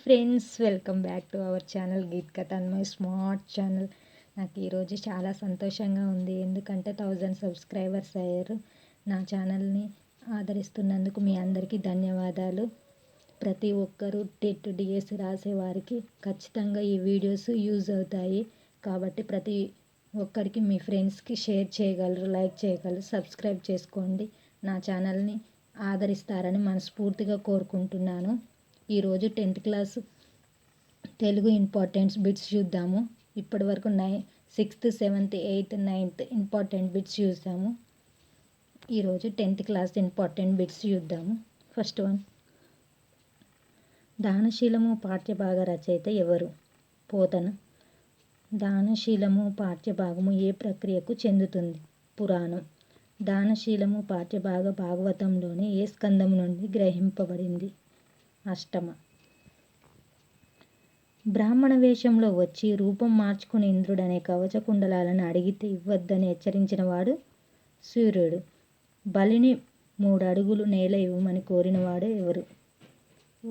Friends, welcome back to our channel Geet Katha and my smart channel. నాకు ఈరోజు చాలా సంతోషంగా ఉంది, ఎందుకంటే 1000 సబ్స్క్రైబర్స్ అయ్యారు. నా ఛానల్ని ఆదరిస్తున్నందుకు మీ అందరికీ ధన్యవాదాలు. ప్రతి ఒక్కరూ టెట్ డిఎస్ రాసే వారికి ఖచ్చితంగా ఈ వీడియోస్ యూజ్ అవుతాయి. కాబట్టి ప్రతి ఒక్కరికి మీ ఫ్రెండ్స్కి షేర్ చేయగలరు, లైక్ చేయగలరు, సబ్స్క్రైబ్ చేసుకోండి. నా ఛానల్ని ఆదరిస్తారని మనస్ఫూర్తిగా కోరుకుంటున్నాను. ఈరోజు 10th class Telugu importance bits చూద్దాము. ఇప్పటి వరకు 6th, 7th, 8th, 9th important bits చూద్దాము. ఈరోజు 10th క్లాస్ ఇంపార్టెంట్ బిట్స్ చూద్దాము. ఫస్ట్ వన్, దానశీలము పాఠ్యభాగ రచయిత ఎవరు? పోతన. దానశీలము పాఠ్యభాగము ఏ ప్రక్రియకు చెందుతుంది? పురాణం. దానశీలము పాఠ్యభాగ భాగవతంలోని ఏ స్కందం నుండి గ్రహింపబడింది? అష్టమ. బ్రాహ్మణ వేషంలో వచ్చి రూపం మార్చుకుని ఇంద్రుడనే కవచకుండలాలను అడిగితే ఇవ్వద్దని హెచ్చరించిన వాడు సూర్యుడు. బలిని 3 అడుగులు నేల ఇవ్వమని కోరినవాడు ఎవరు?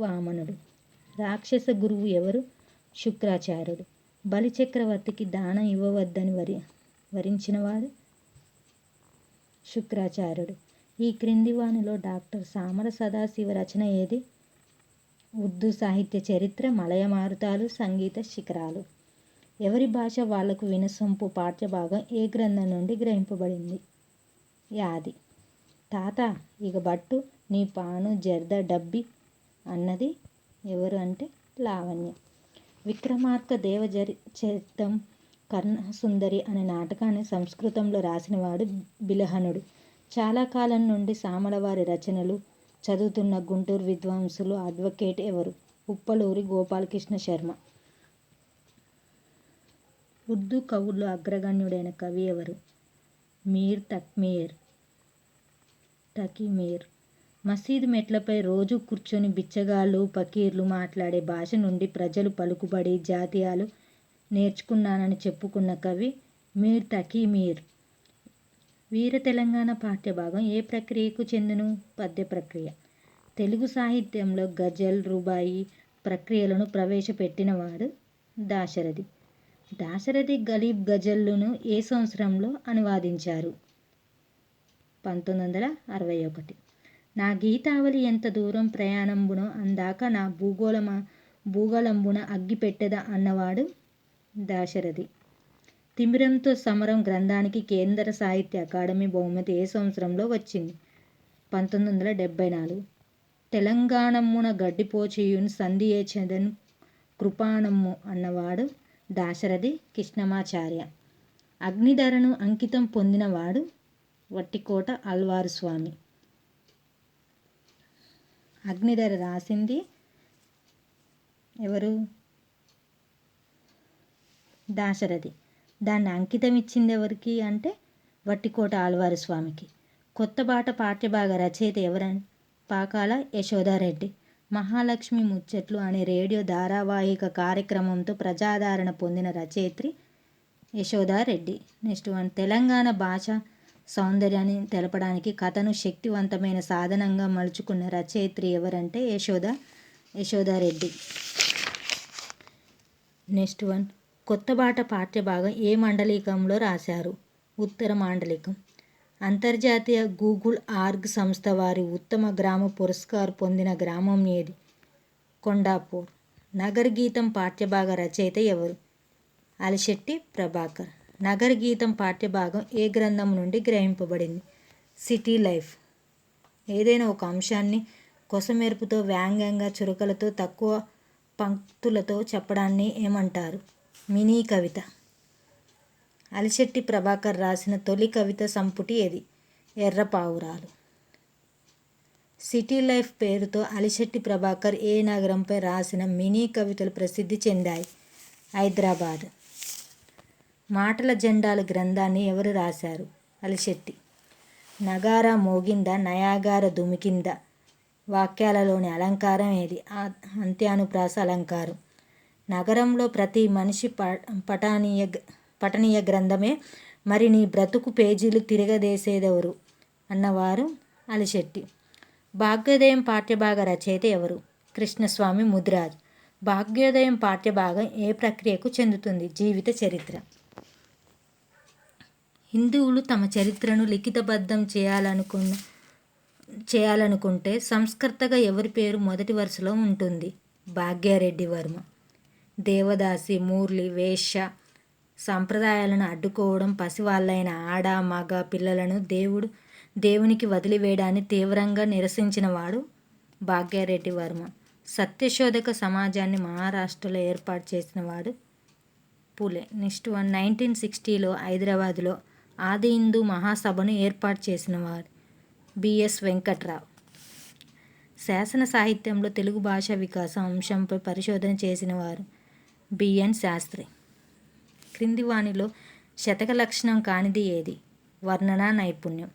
వామనుడు. రాక్షస గురువు ఎవరు? శుక్రాచార్యుడు. బలి చక్రవర్తికి దానం ఇవ్వవద్దని వరించినవాడు శుక్రాచార్యుడు. ఈ క్రింది వానిలో డాక్టర్ సామర సదాశివ రచన ఏది? ఉర్దూ సాహిత్య చరిత్ర, మలయ మారుతాలు, సంగీత శిఖరాలు. ఎవరి భాష వాళ్లకు వినసొంపు పాఠ్యభాగం ఏ గ్రంథం నుండి గ్రహింపబడింది? యాది. తాత ఇక బట్టు నీ పాను జర్ద డబ్బి అన్నది ఎవరు అంటే లావణ్య. విక్రమార్క దేవచరితం కర్ణసుందరి అనే నాటకాన్ని సంస్కృతంలో రాసినవాడు బిలహనుడు. చాలా కాలం నుండి సామలవారి రచనలు చదువుతున్న గుంటూరు విద్వాంసులు అడ్వకేట్ ఎవరు? ఉప్పలూరి గోపాలకృష్ణ శర్మ. ఉర్దూ కవుల్లో అగ్రగణ్యుడైన కవి ఎవరు? మీర్ తకీమీర్. మసీదు మెట్లపై రోజు కూర్చొని బిచ్చగాళ్ళు, ఫకీర్లు మాట్లాడే భాష నుండి ప్రజలు పలుకుబడి జాతీయాలు నేర్చుకున్నానని చెప్పుకున్న కవి మీర్ తకీమీర్. వీర తెలంగాణ పాఠ్యభాగం ఏ ప్రక్రియకు చెందును? పద్య ప్రక్రియ. తెలుగు సాహిత్యంలో గజల్, రుబాయి ప్రక్రియలను ప్రవేశపెట్టినవాడు దాశరథి. దాశరథి గలీబ్ గజల్లును ఏ సంవత్సరంలో అనువాదించారు? 1961. నా గీతావళి ఎంత దూరం ప్రయాణంబునో అందాక నా భూగోళంబున అగ్గి పెట్టెద అన్నవాడు దాశరథి. తిమిరంతో సమరం గ్రంథానికి కేంద్ర సాహిత్య అకాడమీ బహుమతి ఏ సంవత్సరంలో వచ్చింది? 1974. తెలంగాణమ్మున గడ్డిపోచియున్ సంధియేచెదన్ కృపాణమ్ము అన్నవాడు దాశరథి కృష్ణమాచార్య. అగ్నిధరను అంకితం పొందినవాడు వట్టికోట ఆళ్వారు స్వామి. అగ్నిధర రాసింది ఎవరు? దాశరథి. దాన్ని అంకితం ఇచ్చింది ఎవరికి అంటే వట్టికోట ఆళ్వారు స్వామికి. కొత్త బాట పాఠ్యభాగ రచయిత ఎవరని? పాకాల యశోదారెడ్డి. మహాలక్ష్మి ముచ్చట్లు అనే రేడియో ధారావాహిక కార్యక్రమంతో ప్రజాదరణ పొందిన రచయిత్రి యశోదారెడ్డి. నెక్స్ట్ వన్, తెలంగాణ భాష సౌందర్యాన్ని తెలపడానికి కథను శక్తివంతమైన సాధనంగా మలుచుకున్న రచయిత్రి ఎవరంటే యశోదారెడ్డి. నెక్స్ట్ వన్, కొత్త బాట పాఠ్యభాగం ఏ మాండలికంలో రాశారు? ఉత్తర మాండలికం. అంతర్జాతీయ గూగుల్ ఆర్గ్ సంస్థ వారి ఉత్తమ గ్రామ పురస్కార్ పొందిన గ్రామం ఏది? కొండాపూర్. నగర గీతం పాఠ్యభాగ రచయిత ఎవరు? అలిశెట్టి ప్రభాకర్. నగర గీతం పాఠ్యభాగం ఏ గ్రంథం నుండి గ్రహింపబడింది? City life. ఏదైనా ఒక అంశాన్ని కొసమెరుపుతో, వ్యాంగ్యంగా, చురకలతో, తక్కువ పంక్తులతో చెప్పడాన్ని ఏమంటారు? మినీ కవిత. అలిశెట్టి ప్రభాకర్ రాసిన తొలి కవిత సంపుటి ఏది? ఎర్రపావురాలు. సిటీ లైఫ్ పేరుతో అలిశెట్టి ప్రభాకర్ ఏ నగరంపై రాసిన మినీ కవితలు ప్రసిద్ధి చెందాయి? హైదరాబాద్. మాటల జెండాలు గ్రంథాన్ని ఎవరు రాశారు? అలిశెట్టి. నగారా మోగిందా, నయాగార దుమికిందా వాక్యాలలోని అలంకారం ఏది? అంత్యానుప్రాస అలంకారం. నగరంలో ప్రతి మనిషి పఠనీయ గ్రంథమే, మరి నీ బ్రతుకు పేజీలు తిరగదేసేదెవరు అన్నవారు అలిశెట్టి. భాగ్యోదయం పాఠ్యభాగ రచయిత ఎవరు? కృష్ణస్వామి ముదిరాజ్. భాగ్యోదయం పాఠ్యభాగం ఏ ప్రక్రియకు చెందుతుంది? జీవిత చరిత్ర. హిందువులు తమ చరిత్రను లిఖితబద్ధం చేయాలనుకుంటే సంస్కర్తగా ఎవరి పేరు మొదటి వరుసలో ఉంటుంది? భాగ్యారెడ్డి వర్మ. దేవదాసి, మూర్లి, వేశ్య సంప్రదాయాలను అడ్డుకోవడం, పసివాళ్ళైన ఆడ, మగ పిల్లలను దేవునికి వదిలివేయడాన్ని తీవ్రంగా నిరసించినవాడు భాగ్యారెడ్డి వర్మ. సత్యశోధక సమాజాన్ని మహారాష్ట్రలో ఏర్పాటు చేసినవాడు పూలే. నెక్స్ట్ 1960లో హైదరాబాద్లో ఆది హిందూ మహాసభను ఏర్పాటు చేసినవాడు బిఎస్ వెంకట్రావు. శాసన సాహిత్యంలో తెలుగు భాషా వికాసం అంశంపై పరిశోధన చేసినవారు బిఎన్ శాస్త్రి. క్రింది వానిలో శతక లక్షణం కానిది ఏది? వర్ణనా నైపుణ్యం.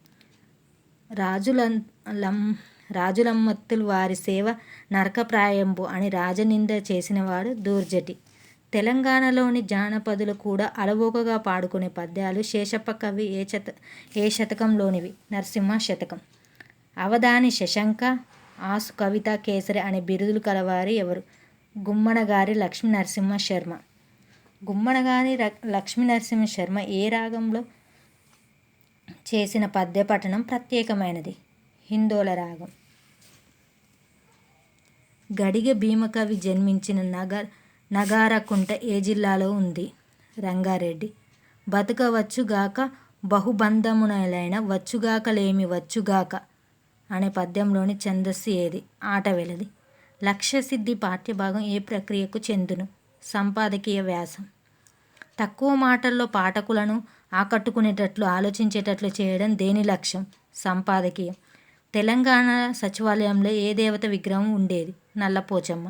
రాజులమ్మత్తులు వారి సేవ నరకప్రాయంబు అని రాజనింద చేసినవాడు దూర్జటి. తెలంగాణలోని జానపదులు కూడా అలవోకగా పాడుకునే పద్యాలు శేషప్ప కవి ఏ శతకంలోనివి? నరసింహ శతకం. అవధాని శశంక, ఆసు కవిత కేసరి అనే బిరుదులు కలవారు ఎవరు? గుమ్మనగారి లక్ష్మీనరసింహ శర్మ. గుమ్మనగారి లక్ష్మీనరసింహ శర్మ ఏ రాగంలో చేసిన పద్య పఠనం ప్రత్యేకమైనది? హిందోల రాగం. గడిగ భీమకవి జన్మించిన నగారకుంట ఏ జిల్లాలో ఉంది? రంగారెడ్డి. బతుకవచ్చుగాక బహుబంధమునలైన వచ్చుగాకలేమి వచ్చుగాక అనే పద్యంలోని ఛందస్సు ఏది? ఆటవెలది. లక్ష్యసిద్ధి పాఠ్యభాగం ఏ ప్రక్రియకు చెందును? సంపాదకీయ వ్యాసం. తక్కువ మాటల్లో పాఠకులను ఆకట్టుకునేటట్లు ఆలోచించేటట్లు చేయడం దేని లక్ష్యం? సంపాదకీయం. తెలంగాణ సచివాలయంలో ఏ దేవత విగ్రహం ఉండేది? నల్లపోచమ్మ.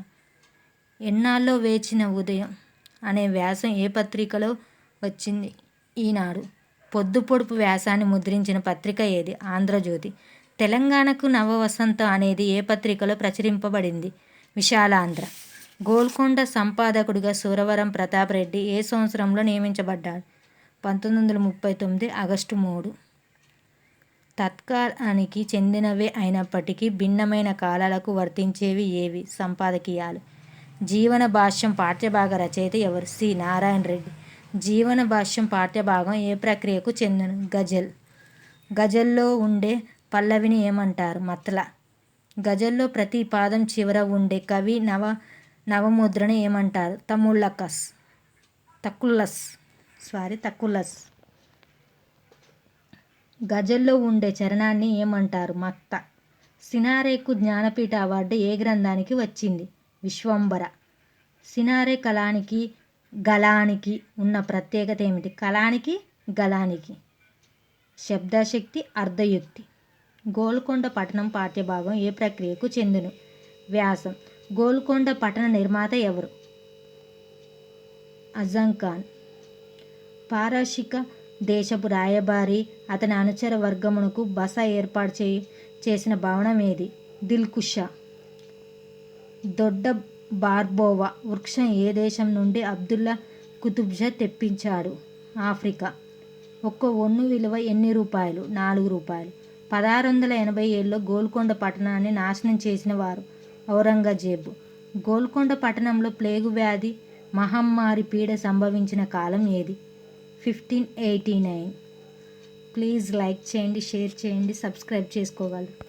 ఎన్నాళ్ళో వేచిన ఉదయం అనే వ్యాసం ఏ పత్రికలో వచ్చింది? ఈనాడు. పొద్దు పొడుపు వ్యాసాన్ని ముద్రించిన పత్రిక ఏది? ఆంధ్రజ్యోతి. తెలంగాణకు నవవసంతం అనేది ఏ పత్రికలో ప్రచురింపబడింది? విశాలాంధ్ర. గోల్కొండ సంపాదకుడిగా సురవరం ప్రతాప్ రెడ్డి ఏ సంవత్సరంలో నియమించబడ్డాడు? 1939 ఆగస్టు 3. తత్కాలానికి చెందినవే అయినప్పటికీ భిన్నమైన కాలాలకు వర్తించేవి ఏవి? సంపాదకీయాలు. జీవన భాష్యం పాఠ్యభాగ రచయిత ఎవరు? సి. నారాయణ రెడ్డి. జీవన భాష్యం పాఠ్యభాగం ఏ ప్రక్రియకు చెందును? గజల్. గజల్లో ఉండే పల్లవిని ఏమంటారు? మత్ల. గజల్లో ప్రతి పాదం చివర ఉండే కవి నవముద్రను ఏమంటారు? తక్కుల్లస్. గజల్లో ఉండే చరణాన్ని ఏమంటారు? మక్త. సినారెకు జ్ఞానపీఠ అవార్డు ఏ గ్రంథానికి వచ్చింది? విశ్వంభర. సినారె కలానికి గలానికి ఉన్న ప్రత్యేకత ఏమిటి? కలానికి గలానికి శబ్దశక్తి, అర్ధయుక్తి. గోల్కొండ పట్టణం పాఠ్యభాగం ఏ ప్రక్రియకు చెందును? వ్యాసం. గోల్కొండ పట్టణ నిర్మాత ఎవరు? అజంఖాన్. పారశీక దేశపు రాయబారి అతని అనుచర వర్గమునకు బస ఏర్పాటు చేసిన భవనం ఏది? దిల్కుషా. దొడ్డ బార్బోవా వృక్షం ఏ దేశం నుండి అబ్దుల్లా కుతుబ్షా తెప్పించాడు? ఆఫ్రికా. ఒక్క ఒన్ను విలువ ఎన్ని రూపాయలు? 4 రూపాయలు. 1687లో గోల్కొండ పట్టణాన్ని నాశనం చేసిన వారు? ఔరంగజేబు. గోల్కొండ పట్టణంలో ప్లేగు వ్యాధి మహమ్మారి పీడ సంభవించిన కాలం ఏది? 1589. ప్లీజ్ లైక్ చేయండి, షేర్ చేయండి, సబ్స్క్రైబ్ చేసుకోగలరు.